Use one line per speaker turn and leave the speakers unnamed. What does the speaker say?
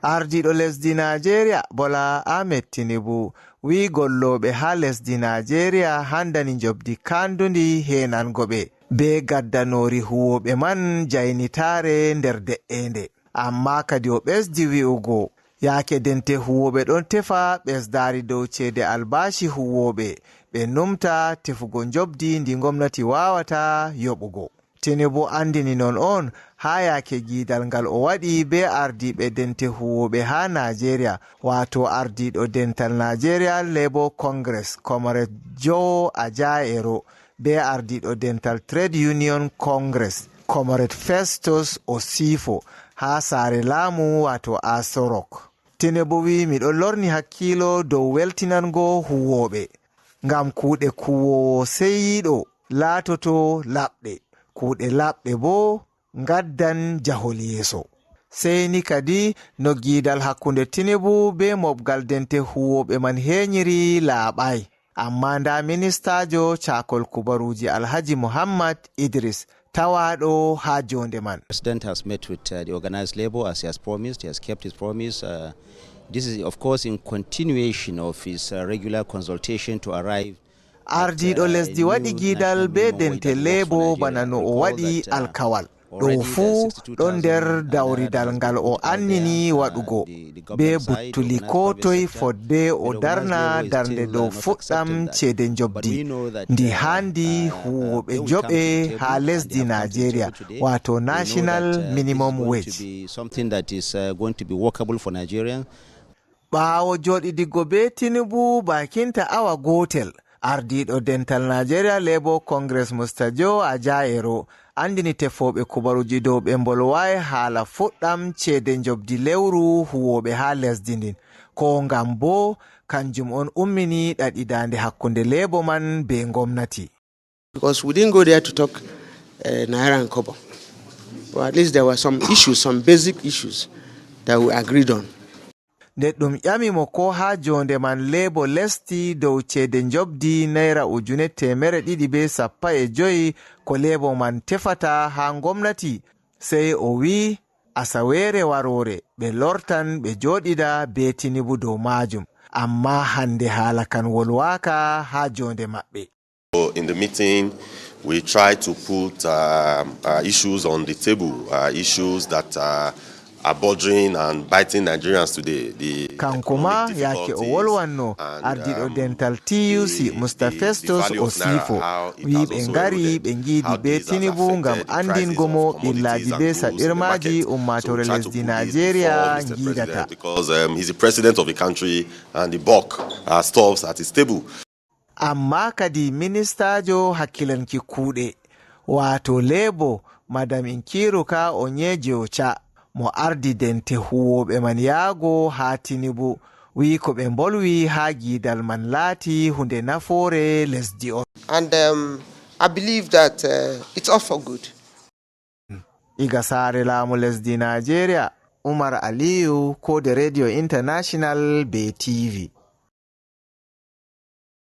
Ardiɗo lesdi Nigeria Bola Ahmed Tinubu wi golloɓe ha lesdi Nigeria handani jobdi kandundi henangoɓe be gaddanori huwoɓe man jaynitare nder de'ende. Amma kadi o ɓesdi wi'ugo yake dente huwoɓe ɗon tefa ɓesdari dow cede albashi huwoɓe ɓe numta tefugo jobdi ndi gomnati wawata yoɓugo. Tinubu andini non on ha yake gidal ngal o waɗi be ardiɓe dente huwoɓe ha Nigeria wato ardiɗo dental Nigeria Labour Congress Comrade Joe Ajaero be ardiɗo dental Trade Union Congress Comrade Festus Osifo ha sare laamu wato Aso Rock. Tinubu wi miɗon lorni hakkilo dow weltinango huwoɓe ngam kuuɗe kuwowo seyiɗo laatoto laɓɗe, kuuɗe laɓɗe bo gaddan jahol yeeso. Sey ni kadi no gidal hakkunde Tinubu be mobgal dente huwoɓe man heñiri laaɓai. Amma nda ministajo cakol kubaruji Alhaji Muhammad Idris tawaɗo ha jonde man.
President has met with the organized labor as he has promised. He has kept his promise. This is of course in continuation of his regular consultation to arrive.
Ardiɗo lesdi waɗi gidal be dente lebo bana no o waɗi alkawal. Ɗo fuu ɗon nder dawridal ngal o annini waɗugo be buttuli ko toy fodde o darna darnde dow fuɗɗam cede jobdi ndi handi huwoɓe joɓe ha lesdi Nigeria wato National Minimum Wage. Ɓawo joɗidigo be Tinubu bakinta awa gotel, ardiɗo dental Nigeria Labour Congress Mr. Joe Ajaero andini tefoɓe kubaruji dow ɓe mbolwai haala fuɗɗam cede jobdi lewru huwoɓe ha lesdi ndin, ko ngam bo kanjum on ummini ɗaɗidande hakkunde lebo man be gomnati.
Because we didn't go there to talk Naira and Kobo, but at least there were some issues, some basic issues that we agreed on.
Nde ɗum ƴamimo ko ha jonde man lebo lesti dow cede jobdi naira 275 ko lebo man tefata ha gomnati, sey o wi asawere warore ɓe lortan ɓe joɗida be Tinubu dow majum, amma hande hala kan wolwaka ha jonde maɓɓe.
In the meeting we tried to put issues on the table, issues that are bordering and biting Nigerians today.
Kankuma yake o wolwanno ardiɗo dental TUC Mr. Festus Osifo wi ɓe ngari ɓe giidi be Tinubu ngam andingomo ɓillaji be saɗirmaji ummatore lesdi Nigeria gidata.
Because he's the president of the country and the bulk stops at his table.
Amma kadi ministajo hakkilanki kuuɗe wato lebo Madam Nkiruka Onyeji-Ocha mo ardi dente huwoɓe man yaago ha Tinubu wi ko ɓe bolwi ha gidal man laati hunde nafoore lesdi on.
And I believe that it's all for good.
Iga sare laamu lesdi Nigeria, Umar Aliyu, Kode Radio International be TV.